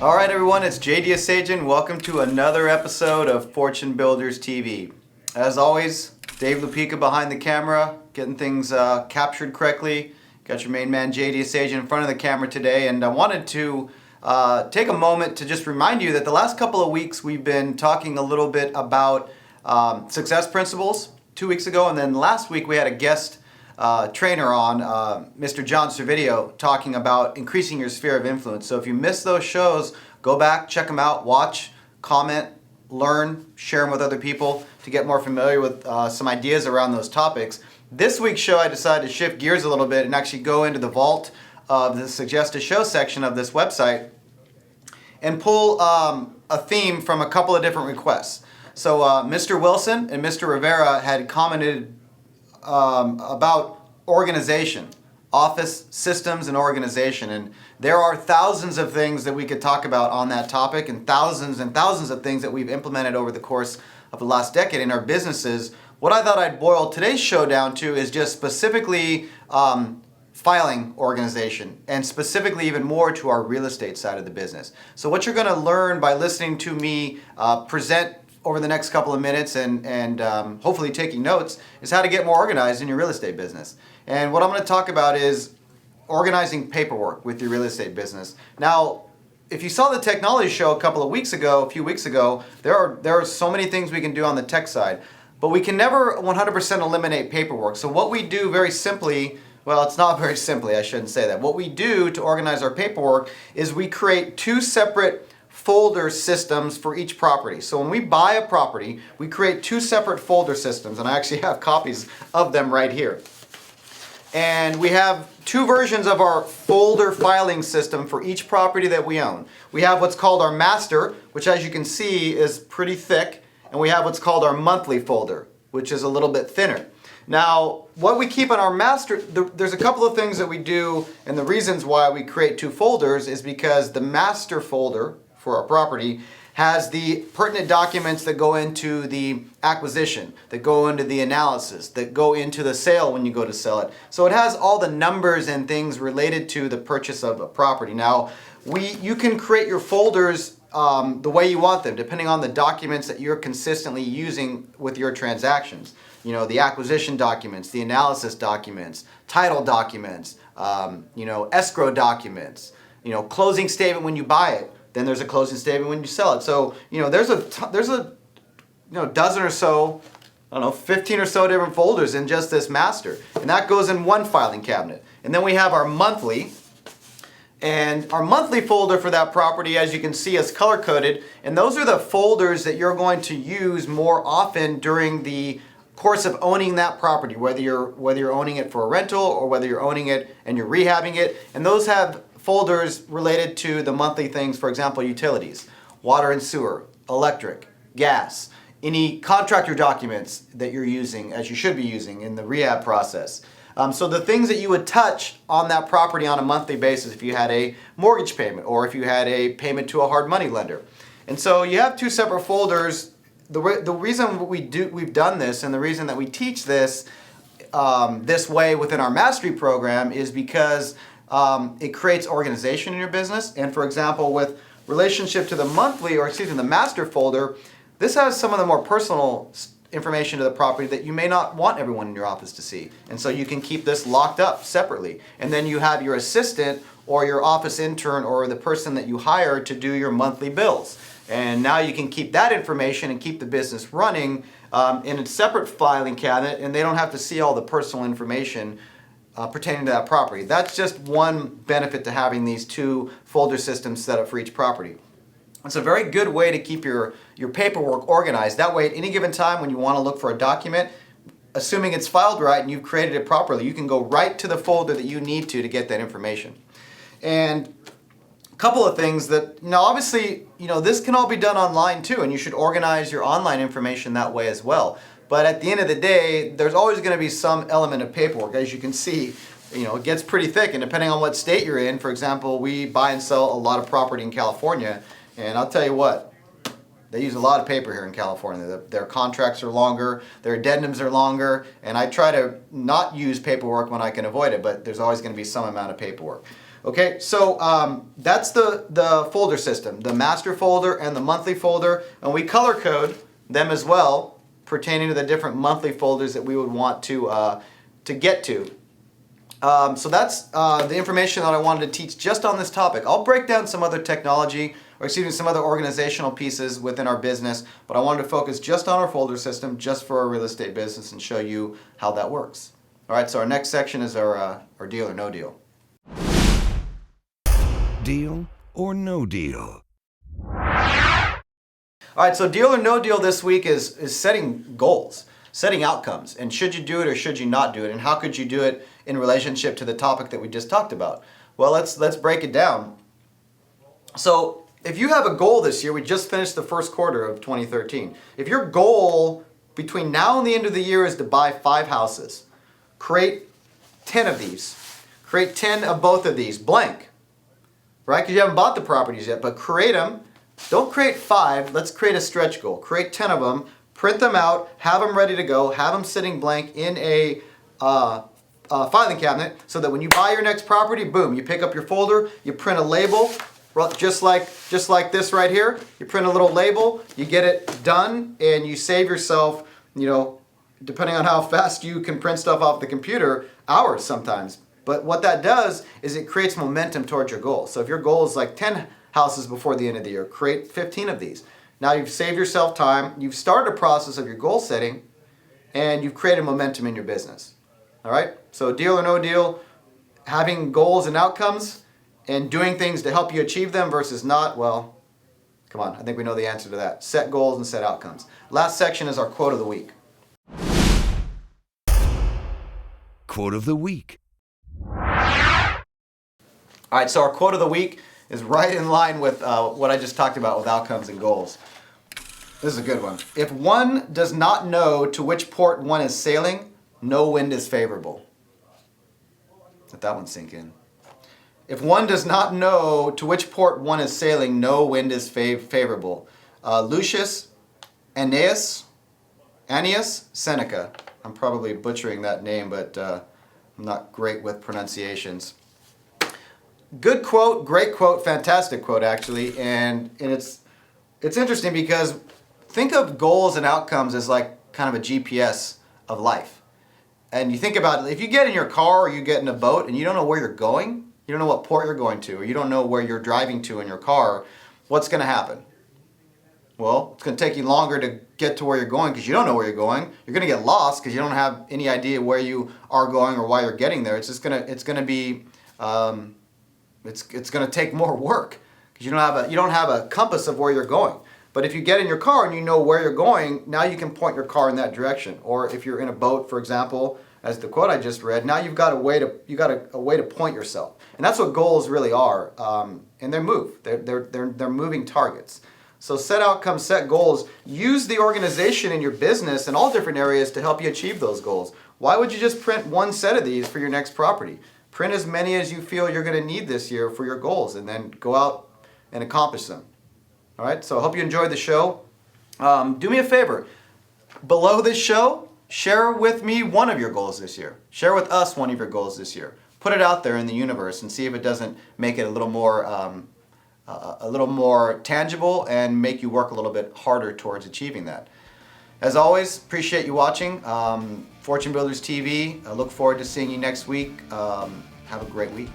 All right, everyone, it's JD Asajan. Welcome to another episode of Fortune Builders TV. As always, Dave Lupica behind the camera, getting things captured correctly. Got your main man, JD Asajan, in front of the camera today, and I wanted to take a moment to just remind you that the last couple of weeks we've been talking a little bit about success principles 2 weeks ago, and then last week we had a guest trainer on, Mr. John Servideo, talking about increasing your sphere of influence. So if you missed those shows, go back, check them out, watch, comment, learn, share them with other people to get more familiar with some ideas around those topics. This week's show, I decided to shift gears a little bit and actually go into the vault of the Suggest a Show section of this website and pull a theme from a couple of different requests. So Mr. Wilson and Mr. Rivera had commented about organization, office systems and organization, and there are thousands of things that we could talk about on that topic, and thousands of things that we've implemented over the course of the last decade in our businesses. What I thought I'd boil today's show down to is just specifically filing organization, and specifically even more to our real estate side of the business. So what you're going to learn by listening to me present over the next couple of minutes and hopefully taking notes is how to get more organized in your real estate business. And what I'm going to talk about is organizing paperwork with your real estate business. Now, if you saw the technology show a few weeks ago, there are so many things we can do on the tech side, but we can never 100% eliminate paperwork. So what we do very simply, well, it's not very simply, I shouldn't say that. What we do to organize our paperwork is we create two separate folder systems for each property. So when we buy a property, we create two separate folder systems, and I actually have copies of them right here. And we have two versions of our folder filing system for each property that we own. We have what's called our master, which as you can see is pretty thick, and we have what's called our monthly folder, which is a little bit thinner. Now, what we keep on our master, there's a couple of things that we do, and the reasons why we create two folders is because the master folder for our property has the pertinent documents that go into the acquisition, that go into the analysis, that go into the sale when you go to sell it. So it has all the numbers and things related to the purchase of a property. Now, you can create your folders the way you want them, depending on the documents that you're consistently using with your transactions. You know, the acquisition documents, the analysis documents, title documents, escrow documents, closing statement when you buy it. Then there's a closing statement when you sell it. So, there's a dozen or so, 15 or so different folders in just this master. And that goes in one filing cabinet. And then we have our monthly. And our monthly folder for that property, as you can see, is color-coded. And those are the folders that you're going to use more often during the course of owning that property, whether you're owning it for a rental or whether you're owning it and you're rehabbing it. And those have folders related to the monthly things, for example, utilities, water and sewer, electric, gas, any contractor documents that you're using, as you should be using in the rehab process. So the things that you would touch on that property on a monthly basis if you had a mortgage payment or if you had a payment to a hard money lender. And so you have two separate folders. The reason we've done this and the reason that we teach this this way within our mastery program is because it creates organization in your business. And for example, with relationship to the the master folder, this has some of the more personal information to the property that you may not want everyone in your office to see. And so you can keep this locked up separately. And then you have your assistant or your office intern or the person that you hire to do your monthly bills. And now you can keep that information and keep the business running in a separate filing cabinet, and they don't have to see all the personal information pertaining to that property. That's just one benefit to having these two folder systems set up for each property. It's a very good way to keep your paperwork organized. That way, at any given time when you want to look for a document, assuming it's filed right and you've created it properly, you can go right to the folder that you need to get that information. And a couple of things that, obviously, this can all be done online too, and you should organize your online information that way as well. But at the end of the day, there's always going to be some element of paperwork. As you can see, it gets pretty thick, and depending on what state you're in, for example, we buy and sell a lot of property in California, and I'll tell you what, they use a lot of paper here in California. Their contracts are longer, their addendums are longer, and I try to not use paperwork when I can avoid it, but there's always going to be some amount of paperwork. Okay, so that's the folder system, the master folder and the monthly folder, and we color code them as well, pertaining to the different monthly folders that we would want to get to. So that's the information that I wanted to teach just on this topic. I'll break down some other technology, or excuse me, some other organizational pieces within our business, but I wanted to focus just on our folder system, just for our real estate business, and show you how that works. All right, so our next section is our deal or no deal. Deal or no deal? All right, so deal or no deal this week is setting goals, setting outcomes, and should you do it or should you not do it, and how could you do it in relationship to the topic that we just talked about? Well, let's break it down. So if you have a goal this year, we just finished the first quarter of 2013. If your goal between now and the end of the year is to buy 5 houses, create 10 of these. Create 10 of both of these, blank. Right? Because you haven't bought the properties yet, but create them. Don't create 5, let's create a stretch goal. Create 10 of them, print them out, have them ready to go, have them sitting blank in a filing cabinet, so that when you buy your next property, boom, you pick up your folder, you print a label, just like this right here. You print a little label, you get it done, and you save yourself, depending on how fast you can print stuff off the computer, hours sometimes. But what that does is it creates momentum towards your goal. So if your goal is like 10 houses before the end of the year, create 15 of these. Now you've saved yourself time, you've started a process of your goal setting, and you've created momentum in your business. All right? So deal or no deal, having goals and outcomes, and doing things to help you achieve them versus not, well, come on, I think we know the answer to that. Set goals and set outcomes. Last section is our quote of the week. Quote of the week. All right, so our quote of the week is right in line with what I just talked about with outcomes and goals. This is a good one. If one does not know to which port one is sailing, no wind is favorable. Let that one sink in. If one does not know to which port one is sailing, no wind is favorable. Lucius Annaeus Seneca. I'm probably butchering that name, but I'm not great with pronunciations. Good quote, great quote, fantastic quote actually, and it's interesting because think of goals and outcomes as like kind of a GPS of life. And you think about it, if you get in your car or you get in a boat and you don't know where you're going, you don't know what port you're going to, or you don't know where you're driving to in your car, what's going to happen? Well, it's going to take you longer to get to where you're going because you don't know where you're going. You're going to get lost because you don't have any idea where you are going or why you're getting there. It's going to take more work because you don't have a compass of where you're going. But if you get in your car and you know where you're going, now you can point your car in that direction. Or if you're in a boat, for example, as the quote I just read, now you've got a way to point yourself. And that's what goals really are. And they're moving targets. So set outcomes, set goals. Use the organization in your business in all different areas to help you achieve those goals. Why would you just print one set of these for your next property? Print as many as you feel you're going to need this year for your goals, and then go out and accomplish them. All right, so I hope you enjoyed the show. Do me a favor. Below this show, share with me one of your goals this year. Share with us one of your goals this year. Put it out there in the universe and see if it doesn't make it a little more tangible and make you work a little bit harder towards achieving that. As always, appreciate you watching. Fortune Builders TV. I look forward to seeing you next week. Have a great week.